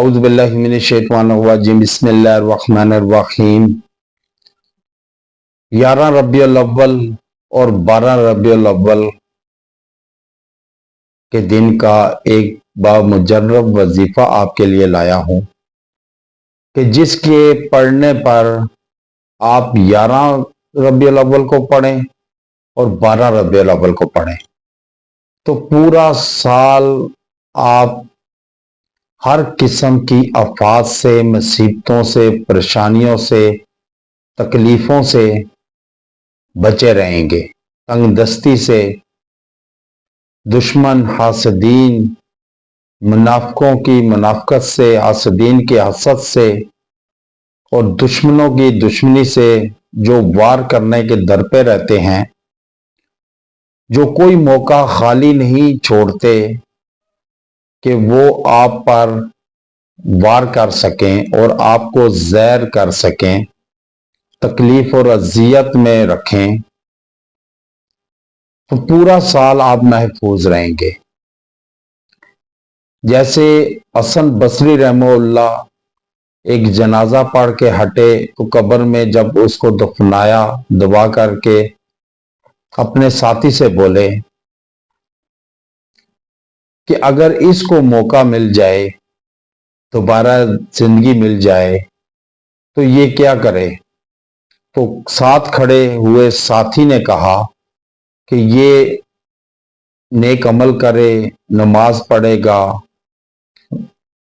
औज़ु बिल्लाहि मिनश शैतानिर रजीम बिस्मिल्लाहिर रहमानिर रहीम। 11 रबीउल अव्वल और 12 रबीउल अव्वल के दिन का एक बामुजर्रब वजीफा आपके लिए लाया हूं कि जिसके पढ़ने पर आप 11 रबीउल अव्वल को पढ़ें और 12 रबीउल अव्वल को पढ़ें तो पूरा साल आप हर किस्म की आफात से, मुसीबतों से, परेशानियों से, तकलीफों से बचे रहेंगे। तंगदस्ती से, दुश्मन, हासदीन, मुनाफिकों की मुनाफकत से, हासदीन के हसद से और दुश्मनों की दुश्मनी से जो वार करने के दर पे रहते हैं, जो कोई मौका खाली नहीं छोड़ते कि वो आप पर वार कर सकें और आपको ज़हर कर सकें, तकलीफ और अजियत में रखें, तो पूरा साल आप महफूज रहेंगे। जैसे हसन बसरी रहमतुल्लाह एक जनाजा पढ़ के हटे तो कब्र में जब उसको दफनाया, दुआ करके अपने साथी से बोले कि अगर इसको मौका मिल जाए, दोबारा जिंदगी मिल जाए तो ये क्या करे। तो साथ खड़े हुए साथी ने कहा कि ये नेक अमल करे, नमाज पढ़ेगा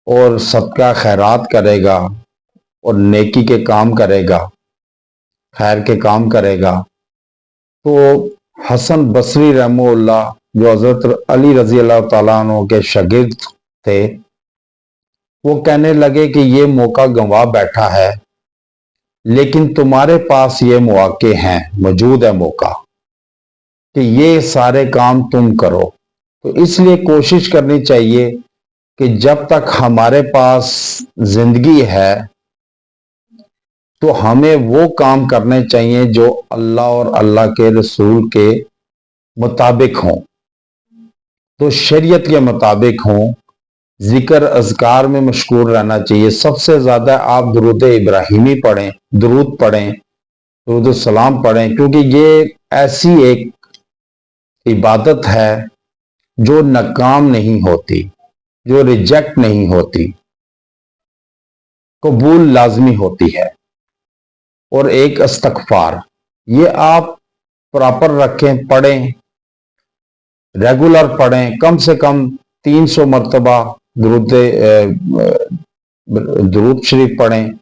और सदका खैरात करेगा और नेकी के काम करेगा, खैर के काम करेगा। तो हसन बसरी रहमतुल्लाह जो हजरत अली रजी अल्लाह ताला अन्हु के शागिर्द थे, वो कहने लगे कि ये मौका गंवा बैठा है, लेकिन तुम्हारे पास ये मौके हैं, मौजूद है मौका कि ये सारे काम तुम करो। तो इसलिए कोशिश करनी चाहिए कि जब तक हमारे पास जिंदगी है तो हमें वो काम करने चाहिए जो अल्लाह और अल्लाह के रसूल के मुताबिक हों, तो शरीयत के मुताबिक हों। जिक्र अज़कार में मशगूल रहना चाहिए। सबसे ज़्यादा आप दुरूद इब्राहिमी पढ़ें, दुरूद पढ़ें, दुरूद सलाम पढ़ें, क्योंकि ये ऐसी एक इबादत है जो नाकाम नहीं होती, जो रिजेक्ट नहीं होती, कबूल लाजमी होती है। और एक इस्तग़फ़ार, ये आप प्रॉपर रखें, पढ़ें, रेगुलर पढ़ें, कम से कम 300 मरतबा दुरूद शरीफ पढ़ें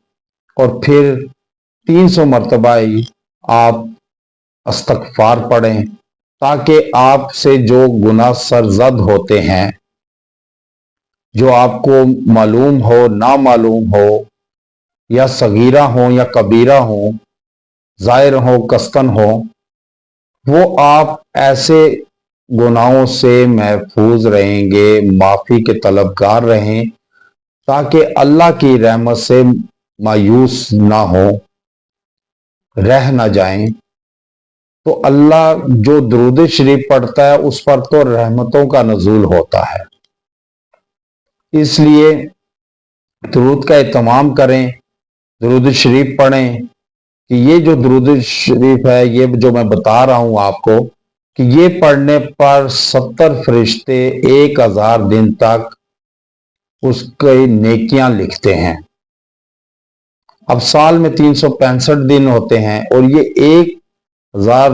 और फिर 300 मरतबा ही आप इस्तग़फ़ार पढ़ें, ताकि आपसे जो गुनाह सरज़द होते हैं, जो आपको मालूम हो, ना मालूम हो, या सगीरा हो या कबीरा हो, ज़ाहिर हो, कस्तन हो, वो आप ऐसे गुनाहों से महफूज रहेंगे, माफ़ी के तलबगार रहें, ताकि अल्लाह की रहमत से मायूस ना हो, रह ना जाएं। तो अल्लाह जो दुरूद शरीफ पढ़ता है उस पर तो रहमतों का नज़ूल होता है। इसलिए दुरूद का इत्माम करें, दुरूद शरीफ पढ़ें कि ये जो दुरूद शरीफ है, ये जो मैं बता रहा हूं आपको, कि ये पढ़ने पर 70 फरिश्ते 1000 दिन तक उसके नेकियां लिखते हैं। अब साल में 365 दिन होते हैं और ये 1000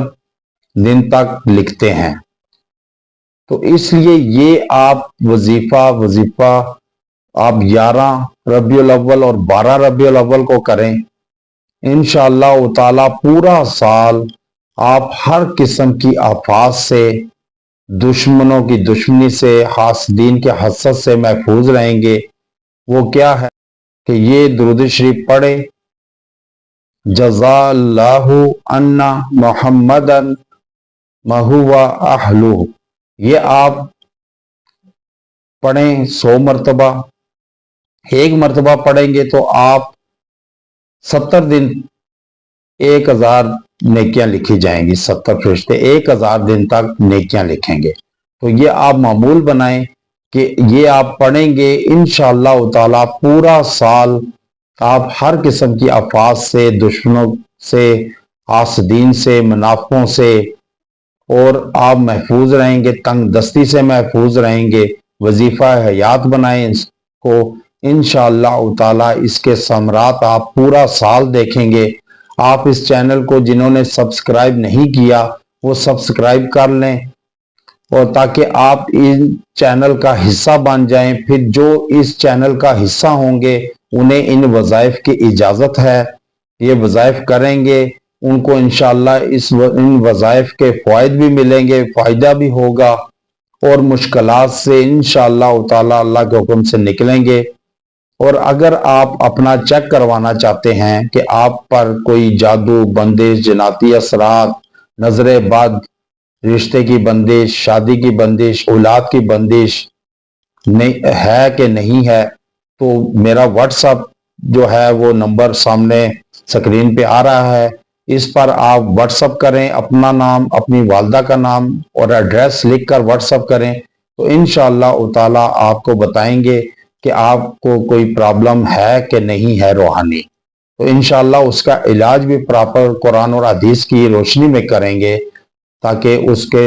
दिन तक लिखते हैं। तो इसलिए ये आप वजीफा आप 11 रबीउल अव्वल और 12 रबीउल अव्वल को करें। इंशाअल्लाह ताला पूरा साल आप हर किस्म की आफात से, दुश्मनों की दुश्मनी से, हासदीन के हसद से महफूज रहेंगे। वो क्या है कि ये दुरूद शरीफ पढ़े, जज़ाल्लाहु अन्ना मुहम्मदन महुवा अहलुहु, ये आप पढ़ें 100 मरतबा। एक मरतबा पढ़ेंगे तो आप 70 दिन 1000 नेकियां लिखी जाएंगी। 70 फरिश्ते 1000 दिन तक नेकियां लिखेंगे। तो ये आप मामूल बनाएं کہ یہ آپ پڑھیں گے انشاءاللہ تعالی پورا سال آپ ہر قسم کی آفات سے، دشمنوں سے، حاسدین سے، منافقوں سے، اور آپ محفوظ رہیں گے، تنگ دستی سے محفوظ رہیں گے۔ وظیفہ حیات بنائیں اس کو، انشاءاللہ تعالی اس کے ثمرات آپ پورا سال دیکھیں گے۔ آپ اس چینل کو جنہوں نے سبسکرائب نہیں کیا وہ سبسکرائب کر لیں، اور تاکہ آپ ان چینل کا حصہ بن جائیں۔ پھر جو اس چینل کا حصہ ہوں گے انہیں ان وظائف کی اجازت ہے، یہ وظائف کریں گے، ان کو انشاءاللہ ان وظائف کے فوائد بھی ملیں گے، فائدہ بھی ہوگا، اور مشکلات سے انشاءاللہ تعالی اللہ کے حکم سے نکلیں گے۔ اور اگر آپ اپنا چیک کروانا چاہتے ہیں کہ آپ پر کوئی جادو، بندش، جناتی اثرات، نظر بد، رشتے کی بندش، شادی کی بندش، اولاد کی بندش ہے کہ نہیں ہے، تو میرا واٹس ایپ جو ہے وہ نمبر سامنے سکرین پہ آ رہا ہے، اس پر آپ واٹس ایپ کریں، اپنا نام، اپنی والدہ کا نام اور ایڈریس لکھ کر واٹس ایپ کریں، تو انشاءاللہ تعالی آپ کو بتائیں گے کہ آپ کو کوئی پرابلم ہے کہ نہیں ہے روحانی، تو انشاءاللہ اس کا علاج بھی پراپر قرآن اور حدیث کی روشنی میں کریں گے، تاکہ اس کے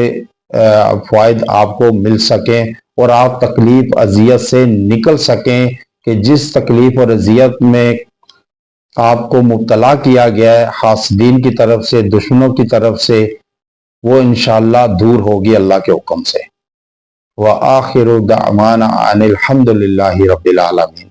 فوائد آپ کو مل سکیں اور آپ تکلیف اذیت سے نکل سکیں، کہ جس تکلیف اور اذیت میں آپ کو مبتلا کیا گیا ہے حاسدین کی طرف سے، دشمنوں کی طرف سے، وہ انشاءاللہ دور ہوگی اللہ کے حکم سے۔ وآخر دعوانا ان الحمد للہ رب العالمین۔